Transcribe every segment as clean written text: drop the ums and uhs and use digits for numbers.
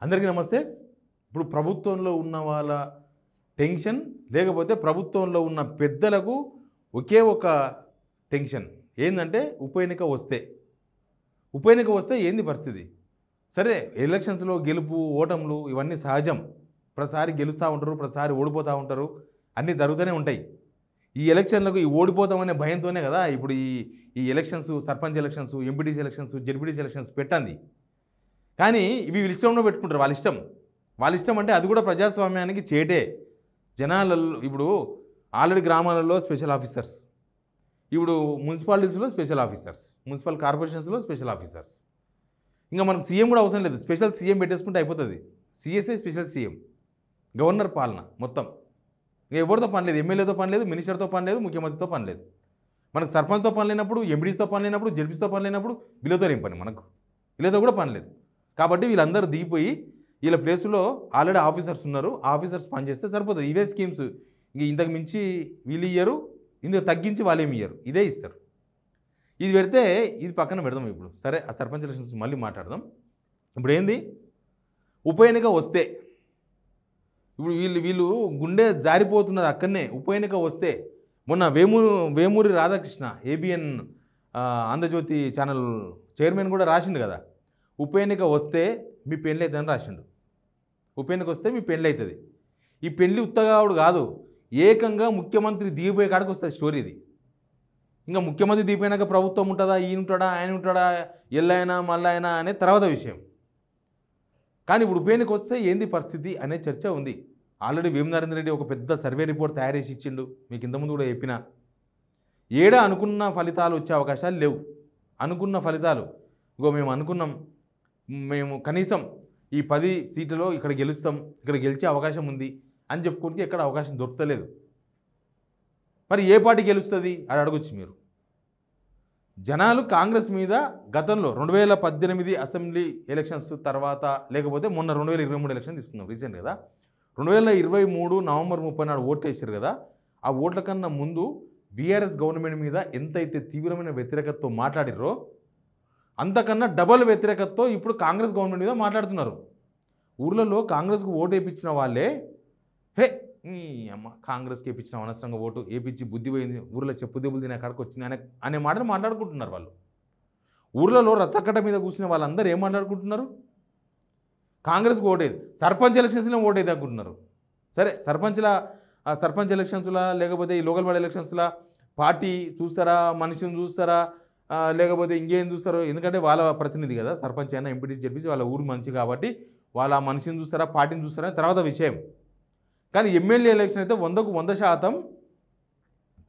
అందరికీ నమస్తే. ఇప్పుడు ప్రభుత్వంలో ఉన్న వాళ్ళ టెన్షన్ లేకపోతే ప్రభుత్వంలో ఉన్న పెద్దలకు ఒకే ఒక టెన్షన్ ఏంటంటే ఉప ఎన్నిక వస్తే ఏంది పరిస్థితి? సరే, ఎలక్షన్స్లో గెలుపు ఓటములు ఇవన్నీ సహజం. ప్రతిసారి గెలుస్తూ ఉంటారు, ప్రతిసారి ఓడిపోతూ ఉంటారు, అన్నీ జరుగుతూనే ఉంటాయి. ఈ ఎలక్షన్లకు ఈ ఓడిపోతామనే భయంతోనే కదా ఇప్పుడు ఈ elections, sarpanch elections, MPTC elections, ZPTC elections పెట్టండి. కానీ ఇవి వీళ్ళ ఇష్టంలో పెట్టుకుంటారు. వాళ్ళ ఇష్టం అంటే అది కూడా ప్రజాస్వామ్యానికి చేటే. జనాలలో ఇప్పుడు ఆల్రెడీ గ్రామాలలో స్పెషల్ ఆఫీసర్స్, ఇప్పుడు మున్సిపాలిటీస్లో స్పెషల్ ఆఫీసర్స్, మున్సిపల్ కార్పొరేషన్స్లో స్పెషల్ ఆఫీసర్స్. ఇంకా మనకు సీఎం కూడా అవసరం లేదు, స్పెషల్ సీఎం పెట్టేసుకుంటే అయిపోతుంది. సిఎస్ఐ స్పెషల్ సీఎం, గవర్నర్ పాలన మొత్తం. ఎవరితో పని లేదు, ఎమ్మెల్యేతో పని లేదు, మినిస్టర్తో పని లేదు, ముఖ్యమంత్రితో పని లేదు. మనకు సర్పంచ్తో పని లేనప్పుడు, ఎంపీడీస్తో పని లేనప్పుడు, జెడ్పీస్తో పని లేనప్పుడు వీళ్ళతో ఏం పని? మనకు వీళ్ళతో కూడా పని లేదు. కాబట్టి వీళ్ళందరూ దిగిపోయి వీళ్ళ ప్లేసులో ఆల్రెడీ ఆఫీసర్స్ ఉన్నారు, ఆఫీసర్స్ పనిచేస్తే సరిపోతుంది. ఇవే స్కీమ్స్. ఇంతకు మించి వీళ్ళు ఇయ్యరు, ఇందుకు తగ్గించి వాళ్ళేమి ఇయ్యరు, ఇదే ఇస్తారు. ఇది పెడితే ఇది పక్కన పెడదాం. ఇప్పుడు సరే, ఆ సర్పంచ్ ఎలక్షన్స్ మళ్ళీ మాట్లాడదాం. ఇప్పుడు ఏంది, ఉప ఎన్నిక వస్తే ఇప్పుడు వీళ్ళు గుండె జారిపోతున్నది అక్కడనే. ఉప ఎన్నిక వస్తే మొన్న Vemuri Radhakrishna ABN Andhra Jyothi channel chairman కూడా రాసిండు కదా, ఉప ఎన్నిక వస్తే మీ పెళ్ళి అవుతుందని రాసిండు. ఉప ఎన్నిక వస్తే మీ పెళ్ళి అవుతుంది. ఈ పెళ్ళి ఉత్తగావుడు కాదు, ఏకంగా ముఖ్యమంత్రి దిగిపోయే కాడికి వస్తుంది స్టోరీ ఇది. ఇంకా ముఖ్యమంత్రి దిగిపోయినాక ప్రభుత్వం ఉంటుందా, ఈయన ఉంటాడా, ఆయన ఉంటాడా, ఎల్లైనా మళ్ళైనా అనే తర్వాత విషయం. కానీ ఇప్పుడు ఉప ఎన్నిక వస్తే ఏంది పరిస్థితి అనే చర్చ ఉంది. ఆల్రెడీ వేమనరేంద్ర రెడ్డి ఒక పెద్ద సర్వే రిపోర్ట్ తయారు చేసి ఇచ్చిండు. మీకు ఇంతకుముందు కూడా చెప్పిన అనుకున్న ఫలితాలు వచ్చే అవకాశాలు లేవు. అనుకున్న ఫలితాలు మేము కనీసం ఈ 10 సీట్లలో ఇక్కడ గెలుస్తాం, ఇక్కడ గెలిచే అవకాశం ఉంది అని చెప్పుకుంటే ఎక్కడ అవకాశం దొరకలేదు. మరి ఏ పార్టీ గెలుస్తుంది అని అడగొచ్చు మీరు. జనాలు కాంగ్రెస్ మీద గతంలో 2018 అసెంబ్లీ ఎలక్షన్స్ తర్వాత, లేకపోతే మొన్న 2023 ఎలక్షన్ తీసుకున్నాం రీసెంట్ కదా, 2023 నవంబర్ 30 నాడు ఓట్లు వేసారు కదా. ఆ ఓట్ల కన్నా ముందు బీఆర్ఎస్ గవర్నమెంట్ మీద ఎంతైతే తీవ్రమైన వ్యతిరేకతతో మాట్లాడిరో అంతకన్నా డబల్ వ్యతిరేకతతో ఇప్పుడు కాంగ్రెస్ గవర్నమెంట్ మీద మాట్లాడుతున్నారు. ఊర్లలో కాంగ్రెస్కు ఓటు వేయించిన వాళ్ళే కాంగ్రెస్కి వేయించిన అనవసరంగా ఓటు వేయించి బుద్ధి పోయింది, ఊర్లో చెప్పు దెబ్బలు తినే కాడికి వచ్చింది అనే మాటలు మాట్లాడుకుంటున్నారు వాళ్ళు. ఊర్లలో రచ్చకట్ట మీద కూర్చున్న వాళ్ళందరూ ఏం మాట్లాడుకుంటున్నారు? కాంగ్రెస్కి ఓటేది, సర్పంచ్ ఎలక్షన్స్లో ఓటేది అనుకుంటున్నారు. సరే, సర్పంచ్ ఎలక్షన్స్లా లేకపోతే ఈ లోకల్ బాడీ ఎలక్షన్స్లా పార్టీ చూస్తారా, మనిషిని చూస్తారా, లేకపోతే ఇంకేం చూస్తారో? ఎందుకంటే వాళ్ళ ప్రతినిధి కదా, సర్పంచ్ అయినా ఎంపీటీసీ చెప్పేసి వాళ్ళ ఊరు మంచి కాబట్టి వాళ్ళ మనిషిని చూస్తారా, పార్టీని చూస్తారా తర్వాత విషయం. కానీ ఎమ్మెల్యే ఎలక్షన్ అయితే 100కు 100%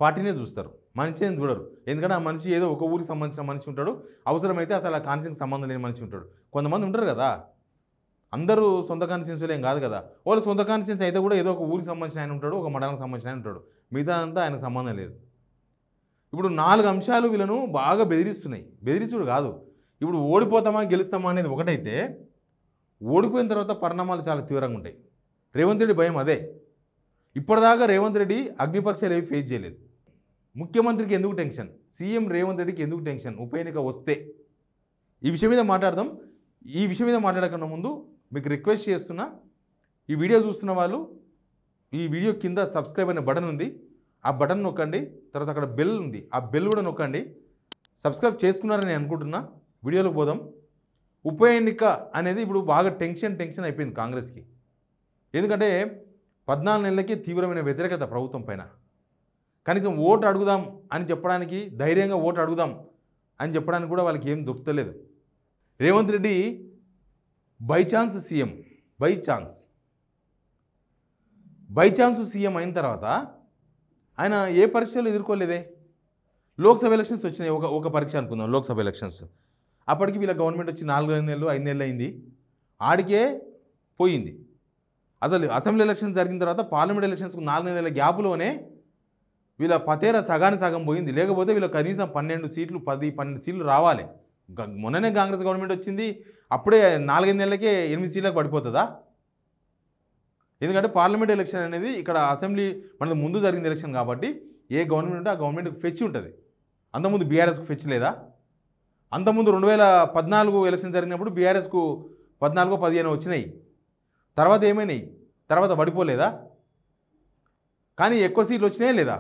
పార్టీనే చూస్తారు, మనిషిని చూడరు. ఎందుకంటే ఆ మనిషి ఏదో ఒక ఊరికి సంబంధించిన మనిషి ఉంటాడు, అవసరమైతే అసలు ఆ కాన్స్టిట్యూన్సీకి సంబంధం లేని మనిషి ఉంటాడు. కొంతమంది ఉంటారు కదా, అందరూ సొంత కాన్స్టిట్యూన్సీలు ఏం కాదు కదా, వాళ్ళు సొంత కాన్స్టిట్యూన్సీ అయితే కూడా ఏదో ఒక ఊరికి సంబంధించిన ఆయన ఉంటాడు, ఒక మండలానికి సంబంధించిన ఆయన ఉంటాడు, మిగతా అంతా ఆయనకు సంబంధం లేదు. ఇప్పుడు 4 అంశాలు వీళ్ళను బాగా బెదిరిస్తున్నాయి. బెదిరించుడు కాదు, ఇప్పుడు ఓడిపోతామా గెలుస్తామా అనేది ఒకటైతే, ఓడిపోయిన తర్వాత పరిణామాలు చాలా తీవ్రంగా ఉంటాయి. రేవంత్ రెడ్డి భయం అదే. ఇప్పటిదాకా రేవంత్ రెడ్డి అగ్నిపక్షాలు ఏవి ఫేస్ చేయలేదు. ముఖ్యమంత్రికి ఎందుకు టెన్షన్, సీఎం రేవంత్ రెడ్డికి ఎందుకు టెన్షన్ ఉప ఎన్నిక వస్తే? ఈ విషయం మీద మాట్లాడదాం. ఈ విషయం మీద మాట్లాడకన్నా ముందు మీకు రిక్వెస్ట్ చేస్తున్నా, ఈ వీడియో చూస్తున్న వాళ్ళు ఈ వీడియో కింద సబ్స్క్రైబ్ అనే బటన్ ఉంది, ఆ బటన్ నొక్కండి. తర్వాత అక్కడ బెల్ ఉంది, ఆ బెల్ కూడా నొక్కండి. సబ్స్క్రైబ్ చేసుకున్నారని నేను అనుకుంటున్నా. వీడియోలోకి పోదాం. ఉప ఎన్నిక అనేది ఇప్పుడు బాగా టెన్షన్ అయిపోయింది కాంగ్రెస్కి. ఎందుకంటే 14 నెలలకి తీవ్రమైన వ్యతిరేకత ప్రభుత్వం పైన. కనీసం ఓటు అడుగుదాం అని చెప్పడానికి, ధైర్యంగా ఓటు అడుగుదాం అని చెప్పడానికి కూడా వాళ్ళకి ఏం దొరుకుతలేదు. Revanth Reddy by chance CM అయిన తర్వాత ఆయన ఏ పరీక్షలు ఎదుర్కోలేదే. లోక్సభ ఎలక్షన్స్ వచ్చినాయి, ఒక పరీక్ష అనుకుందాం, లోక్సభ ఎలక్షన్స్. అప్పటికి వీళ్ళ గవర్నమెంట్ వచ్చి 4 నెలలు 5 నెలలు అయింది, ఆడికే పోయింది. అసలు అసెంబ్లీ ఎలక్షన్స్ జరిగిన తర్వాత పార్లమెంట్ ఎలక్షన్స్కు 4 నెలల గ్యాప్లోనే వీళ్ళ పతేర సగం పోయింది. లేకపోతే వీళ్ళ కనీసం 12 సీట్లు 10-12 సీట్లు రావాలి. మొన్ననే కాంగ్రెస్ గవర్నమెంట్ వచ్చింది, అప్పుడే 4-5 నెలలకే 8 సీట్లకు పడిపోతుందా? ఎందుకంటే పార్లమెంట్ ఎలక్షన్ అనేది ఇక్కడ అసెంబ్లీ మనది ముందు జరిగిన ఎలక్షన్ కాబట్టి ఏ గవర్నమెంట్ ఉంటే ఆ గవర్నమెంట్కి ఫెచ్ ఉంటుంది. అంతకుముందు బీఆర్ఎస్కు ఫెచ్ లేదా? అంతకుముందు 2014 ఎలక్షన్ జరిగినప్పుడు బీఆర్ఎస్కు 14-15 వచ్చినాయి. తర్వాత ఏమైనాయి? తర్వాత పడిపోలేదా? కానీ ఎక్కువ సీట్లు వచ్చినాయా లేదా?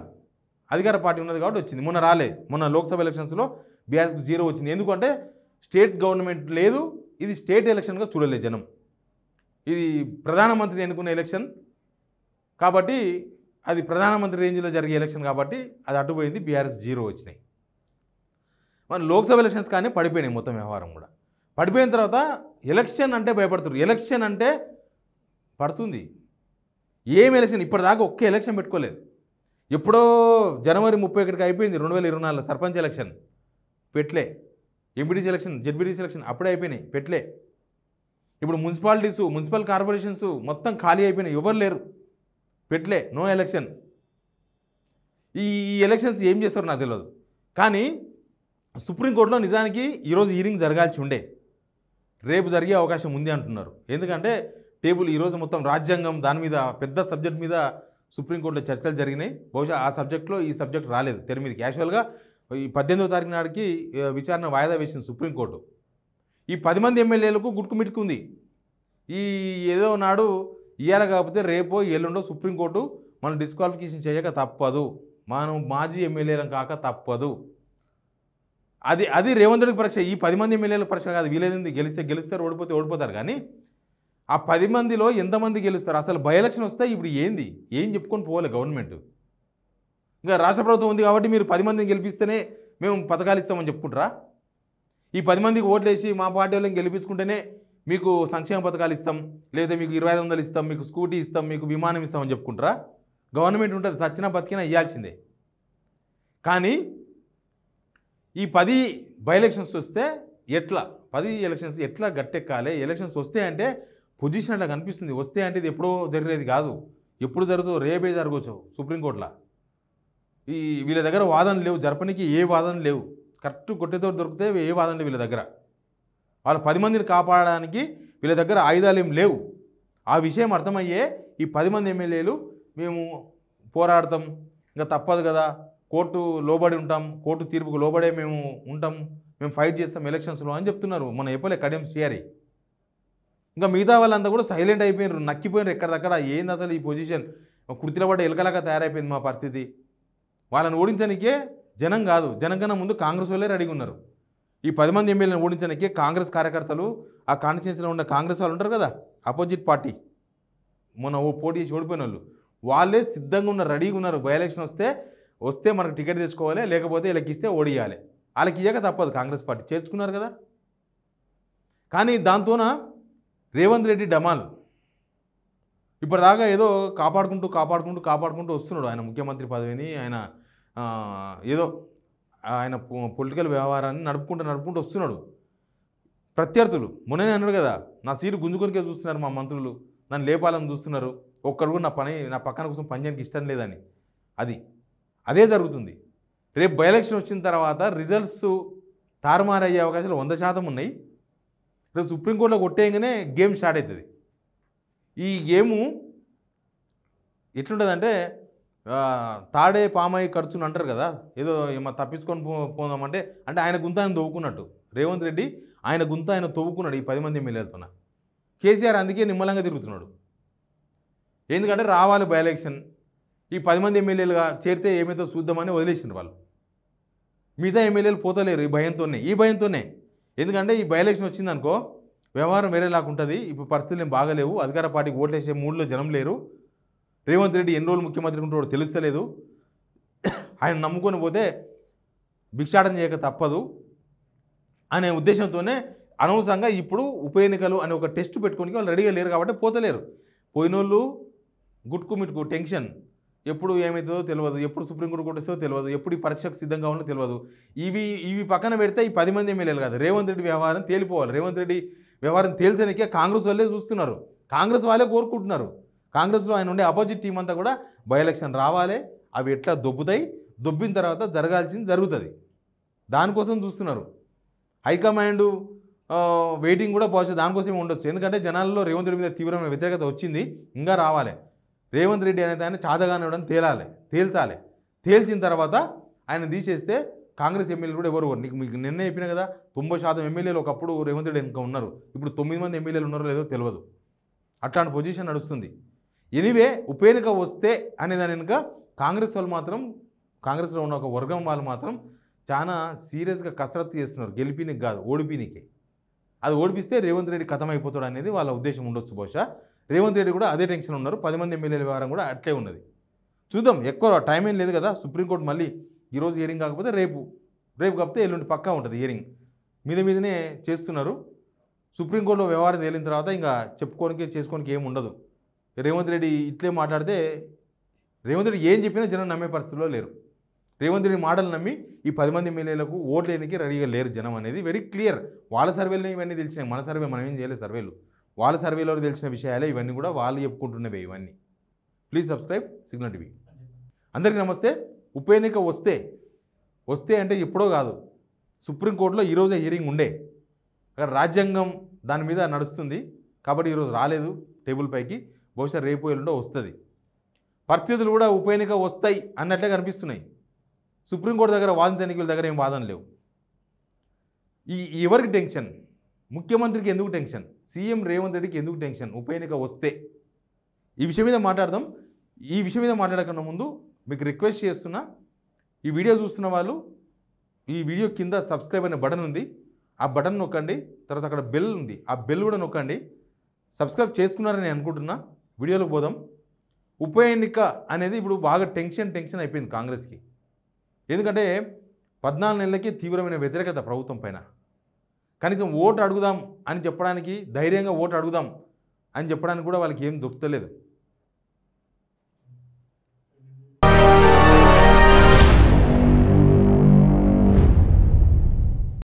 అధికార పార్టీ ఉన్నది కాబట్టి వచ్చింది. మొన్న రాలే. మొన్న లోక్సభ ఎలక్షన్స్లో బీఆర్ఎస్కి 0 వచ్చింది. ఎందుకంటే స్టేట్ గవర్నమెంట్ లేదు, ఇది స్టేట్ ఎలక్షన్గా చూడలేదు జనం. ఇది ప్రధానమంత్రిని ఎన్నుకునే ఎలక్షన్ కాబట్టి, అది ప్రధానమంత్రి రేంజ్లో జరిగే ఎలక్షన్ కాబట్టి అది అడ్డుపోయింది. బీఆర్ఎస్ 0 వచ్చినాయి. మన లోక్సభ ఎలక్షన్స్ కానీ పడిపోయినాయి మొత్తం వ్యవహారం కూడా. పడిపోయిన తర్వాత ఎలక్షన్ అంటే భయపడుతున్నారు. ఎలక్షన్ అంటే పడుతుంది. ఏం ఎలక్షన్? ఇప్పటిదాకా ఒక్క ఎలక్షన్ పెట్టుకోలేదు. ఎప్పుడో జనవరి 31కి అయిపోయింది 2024 సర్పంచ్ ఎలక్షన్, పెట్లే. ఎంపీటీసీ ఎలక్షన్, జెడ్పీటీసీ ఎలక్షన్ అప్పుడే అయిపోయినాయి, పెట్లే. ఇప్పుడు మున్సిపల్ కార్పొరేషన్స్ మొత్తం ఖాళీ అయిపోయినాయి, ఎవరు లేరు, పెట్లే, నో ఎలక్షన్. ఈ ఎలక్షన్స్ ఏం చేస్తారో నాకు తెలియదు. కానీ సుప్రీంకోర్టులో నిజానికి ఈరోజు హీరింగ్ జరగాల్సి ఉండే, రేపు జరిగే అవకాశం ఉంది అంటున్నారు. ఎందుకంటే టేబుల్ ఈరోజు మొత్తం రాజ్యాంగం దాని మీద పెద్ద సబ్జెక్ట్ మీద సుప్రీంకోర్టులో చర్చలు జరిగినాయి. బహుశా ఆ సబ్జెక్ట్లో ఈ సబ్జెక్ట్ రాలేదు తెర మీదకి. యాక్చువల్గా ఈ 18వ తారీఖు నాటికి విచారణ వాయిదా వేసింది సుప్రీంకోర్టు. ఈ 10 మంది ఎమ్మెల్యేలకు గుట్టుకుమిట్టుకుంది. ఈ ఏదో నాడు ఇయ్యాల కాకపోతే రేపో ఎల్లుండో సుప్రీంకోర్టు మనం డిస్క్వాలిఫికేషన్ చేయక తప్పదు, మనం మాజీ ఎమ్మెల్యేలం కాక తప్పదు. అది రేవంత్ రెడ్డి పరీక్ష. ఈ 10 మంది ఎమ్మెల్యేల పరీక్ష కాదు. వీలైంది గెలుస్తారు, ఓడిపోతే ఓడిపోతారు. కానీ ఆ 10 మందిలో ఎంతమంది గెలుస్తారు? అసలు బై ఎలక్షన్ వస్తే ఇప్పుడు ఏం చెప్పుకొని పోవాలి గవర్నమెంట్? ఇంకా రాష్ట్ర ప్రభుత్వం ఉంది కాబట్టి మీరు 10 మందిని గెలిపిస్తేనే మేము పథకాలు ఇస్తామని చెప్పుకుంటారా? ఈ 10 మందికి ఓట్లేసి మా పార్టీ వాళ్ళని గెలిపించుకుంటేనే మీకు సంక్షేమ పథకాలు ఇస్తాం, లేదా మీకు 2500 ఇస్తాం, మీకు స్కూటీ ఇస్తాం, మీకు విమానం ఇస్తామని చెప్పుకుంటారా? గవర్నమెంట్ ఉంటుంది, సచ్చినా బతికినా ఇవ్వాల్సిందే. కానీ ఈ 10 బై ఎలక్షన్స్ వస్తే ఎట్లా, 10 ఎలక్షన్స్ ఎట్లా గట్టెక్కాలి? ఎలక్షన్స్ వస్తే అంటే పొజిషన్ అట్లా కనిపిస్తుంది. వస్తే అంటే ఇది ఎప్పుడో జరిగేది కాదు, ఎప్పుడు జరుగుతుందో రేపే జరగవచ్చు సుప్రీంకోర్టులో. వీళ్ళ దగ్గర వాదనలు లేవు, జరపనికి ఏ వాదనలు లేవు. కరెక్ట్ కొట్టేతో దొరికితే ఏ వాదన లేవు వీళ్ళ దగ్గర. వాళ్ళ 10 మందిని కాపాడడానికి వీళ్ళ దగ్గర ఆయుధాలు ఏం లేవు. ఆ విషయం అర్థమయ్యే ఈ 10 మంది ఎమ్మెల్యేలు మేము పోరాడతాం, ఇంకా తప్పదు కదా, కోర్టు లోబడి ఉంటాం, కోర్టు తీర్పుకు లోబడే మేము ఉంటాం, మేము ఫైట్ చేస్తాం ఎలక్షన్స్లో అని చెప్తున్నారు. మన చెప్పలే కడియం శ్రీహరి. ఇంకా మిగతా వాళ్ళంతా కూడా సైలెంట్ అయిపోయినారు, నక్కిపోయినారు ఎక్కడిదక్కడ. ఏంది అసలు ఈ పొజిషన్? కుర్తిలో పడ్డ ఎలకలాగా తయారైపోయింది మా పరిస్థితి. వాళ్ళని ఓడించడానికే జనం కాదు, జనం కన్నా ముందు కాంగ్రెస్ వాళ్ళే రెడీగా ఉన్నారు. ఈ 10 మంది ఎమ్మెల్యేలను ఓడించడానికే కాంగ్రెస్ కార్యకర్తలు, ఆ కాన్స్టిట్యూన్సీలో ఉన్న కాంగ్రెస్ వాళ్ళు ఉంటారు కదా, అపోజిట్ పార్టీ, మొన్న పోటీ చేసి ఓడిపోయిన వాళ్ళే సిద్ధంగా ఉన్నారు, రెడీగా ఉన్నారు. బై ఎలక్షన్ వస్తే మనకు టికెట్ తెచ్చుకోవాలి, లేకపోతే వీళ్ళకి ఇస్తే ఓడియాలి. వాళ్ళకి ఇయ్యక తప్పదు, కాంగ్రెస్ పార్టీ చేర్చుకున్నారు కదా. కానీ దాంతోన రేవంత్ రెడ్డి డమాల్ ఇప్పటిదాకా ఏదో కాపాడుకుంటూ వస్తున్నాడు. ఆయన ముఖ్యమంత్రి పదవిని, ఆయన ఏదో ఆయన పొలిటికల్ వ్యవహారాన్ని నడుపుకుంటూ వస్తున్నాడు. ప్రత్యర్థులు మొన్ననే అన్నాడు కదా, నా సీటు గుంజుకొనికే చూస్తున్నారు మా మంత్రులు, నన్ను లేపాలని చూస్తున్నారు, ఒక్కరు కూడా నా పక్కన కోసం పనిచేయడానికి ఇష్టం లేదని. అదే జరుగుతుంది. రేపు బై ఎలక్షన్ వచ్చిన తర్వాత రిజల్ట్స్ తారుమారయ్యే అవకాశాలు 100% ఉన్నాయి. రేపు సుప్రీంకోర్టులో కొట్టేయగానే గేమ్ స్టార్ట్ అవుతుంది. ఈ గేము ఎట్లుంటుందంటే తాడే పామాయి ఖర్చుని అంటారు కదా, ఏదో తప్పించుకొని పోదామంటే ఆయన గుంత ఆయన తవ్వుకున్నట్టు. రేవంత్ రెడ్డి ఆయన గుంత ఆయన తవ్వుకున్నాడు ఈ 10 మంది ఎమ్మెల్యేలతోన. కేసీఆర్ అందుకే నిమ్మలంగా తిరుగుతున్నాడు. ఎందుకంటే రావాలి బై ఎలక్షన్, ఈ 10 మంది ఎమ్మెల్యేలుగా చేరితే ఏమైతే చూద్దామని వదిలేసిండ్రు వాళ్ళు. మిగతా ఎమ్మెల్యేలు పోతలేరు ఈ భయంతోనే. ఎందుకంటే ఈ బై ఎలక్షన్ వచ్చిందనుకో వ్యవహారం వేరేలాగా ఉంటుంది. ఇప్పుడు పరిస్థితులు ఏం బాగలేవు, అధికార పార్టీకి ఓట్లేసే మూడ్లో జనం లేరు, రేవంత్ రెడ్డి ఎన్ని రోజులు ముఖ్యమంత్రి ఉంటాడో తెలుస్తలేదు, ఆయన నమ్ముకొని పోతే భిక్షాటన చేయక తప్పదు అనే ఉద్దేశంతోనే అనవసరంగా ఇప్పుడు ఉప ఎన్నికలు అనే ఒక టెస్ట్ పెట్టుకోనికి వాళ్ళు రెడీగా లేరు కాబట్టి పోతలేరు. పోయినోళ్ళు గుట్టుకుమిట్టుకు టెన్షన్, ఎప్పుడు ఏమవుతుందో తెలియదు, ఎప్పుడు సుప్రీంకోర్టు కొట్టేస్తుందో తెలియదు, ఎప్పుడు ఈ పరీక్షకు సిద్ధంగా ఉన్నదో తెలియదు. ఇవి పక్కన పెడితే ఈ 10 మంది ఎమ్మెల్యేలు కాదు, రేవంత్ రెడ్డి వ్యవహారం తేలిపోవాలి. రేవంత్ రెడ్డి వ్యవహారం తేల్చడానికే కాంగ్రెస్ వాళ్ళే చూస్తున్నారు, కాంగ్రెస్ వాళ్ళే కోరుకుంటున్నారు. కాంగ్రెస్లో ఆయన ఉండే అపోజిట్ టీం అంతా కూడా బై ఎలక్షన్ రావాలి, అవి ఎట్లా దొబ్బుతాయి, దొబ్బిన తర్వాత జరగాల్సింది జరుగుతుంది, దానికోసం చూస్తున్నారు. హైకమాండ్ వెయిటింగ్ కూడా బహుశా దానికోసమే ఉండొచ్చు. ఎందుకంటే జనాల్లో రేవంత్ రెడ్డి మీద తీవ్రమైన వ్యతిరేకత వచ్చింది, ఇంకా రావాలి. రేవంత్ రెడ్డి అనేది ఆయన చాదగానివ్వడం తేల్చాలి. తేల్చిన తర్వాత ఆయన తీసేస్తే కాంగ్రెస్ ఎమ్మెల్యేలు కూడా ఎవరు మీకు నిన్న చెప్పిన కదా, 90% ఎమ్మెల్యేలు ఒకప్పుడు రేవంత్ రెడ్డి ఇంకా ఉన్నారు, ఇప్పుడు 9 మంది ఎమ్మెల్యేలు ఉన్నారో లేదో తెలియదు. అట్లాంటి పొజిషన్ నడుస్తుంది. ఎనీవే ఉప ఎన్నిక వస్తే అనేదాని వెనుక కాంగ్రెస్ వాళ్ళు మాత్రం, కాంగ్రెస్లో ఉన్న ఒక వర్గం వాళ్ళు మాత్రం చాలా సీరియస్గా కసరత్తు చేస్తున్నారు. గెలిపినికి కాదు, ఓడిపినికే. అది ఓడిపిస్తే రేవంత్ రెడ్డి ఖతం అయిపోతాడు అనేది వాళ్ళ ఉద్దేశం ఉండొచ్చు బహుశా. రేవంత్ రెడ్డి కూడా అదే టెన్షన్ ఉన్నారు. 10 మంది ఎమ్మెల్యేల వ్యవహారం కూడా అట్లే ఉన్నది. చూద్దాం, ఎక్కువ టైం ఏం లేదు కదా. సుప్రీంకోర్టు మళ్ళీ ఈరోజు హియరింగ్ కాకపోతే రేపు కాకపోతే ఎల్లుండి పక్కా ఉంటుంది హియరింగ్. మీదనే చేస్తున్నారు. సుప్రీంకోర్టులో వ్యవహారం తేలిన తర్వాత ఇంకా చెప్పుకోనికి చేసుకోనికి ఏమి ఉండదు. రేవంత్ రెడ్డి ఇట్లే మాట్లాడితే రేవంత్ రెడ్డి ఏం చెప్పినా జనం నమ్మే పరిస్థితిలో లేరు. రేవంత్ రెడ్డి మాటలు నమ్మి ఈ 10 మంది ఎమ్మెల్యేలకు ఓట్లు వేయడానికి రెడీగా లేరు జనం అనేది వెరీ క్లియర్. వాళ్ళ సర్వేలో ఇవన్నీ తెలిసినాయి. మన సర్వే మనం ఏం చేయలేదు సర్వేలు. వాళ్ళ సర్వేలో తెలిసిన విషయాలే ఇవన్నీ కూడా వాళ్ళు చెప్పుకుంటున్నవే ఇవన్నీ. Please subscribe signal TV. అందరికీ నమస్తే. ఉప ఎన్నిక వస్తే అంటే ఎప్పుడో కాదు, సుప్రీంకోర్టులో ఈరోజే హియరింగ్ ఉండే. అక్కడ రాజ్యాంగం దాని మీద నడుస్తుంది కాబట్టి ఈరోజు రాలేదు టేబుల్ పైకి. బహుశా రేపు ఎల్లుండో వస్తుంది. పరిస్థితులు కూడా ఉప ఎన్నిక వస్తాయి అన్నట్లే కనిపిస్తున్నాయి. సుప్రీంకోర్టు దగ్గర వాదించడానికి వీళ్ళ దగ్గర ఏం వాదన లేవు. ఎవరికి టెన్షన్? ముఖ్యమంత్రికి ఎందుకు టెన్షన్? సీఎం రేవంత్ రెడ్డికి ఎందుకు టెన్షన్? ఉప ఎన్నిక వస్తే ఈ విషయం మీద మాట్లాడదాం. ఈ విషయం మీద మాట్లాడకన్నా ముందు మీకు రిక్వెస్ట్ చేస్తున్నా, ఈ వీడియో చూస్తున్న వాళ్ళు ఈ వీడియో కింద సబ్స్క్రైబ్ అనే బటన్ ఉంది, ఆ బటన్ నొక్కండి. తర్వాత అక్కడ బెల్ ఉంది, ఆ బెల్ కూడా నొక్కండి. సబ్స్క్రైబ్ చేసుకున్నారని నేను అనుకుంటున్నా. వీడియోలోకి పోదాం. ఉప ఎన్నిక అనేది ఇప్పుడు బాగా టెన్షన్ అయిపోయింది కాంగ్రెస్కి. ఎందుకంటే 14 నెలలకి తీవ్రమైన వ్యతిరేకత ప్రభుత్వం పైన. కనీసం ఓటు అడుగుదాం అని చెప్పడానికి, ధైర్యంగా ఓటు అడుగుదాం అని చెప్పడానికి కూడా వాళ్ళకి ఏం దొరుకుతలేదు.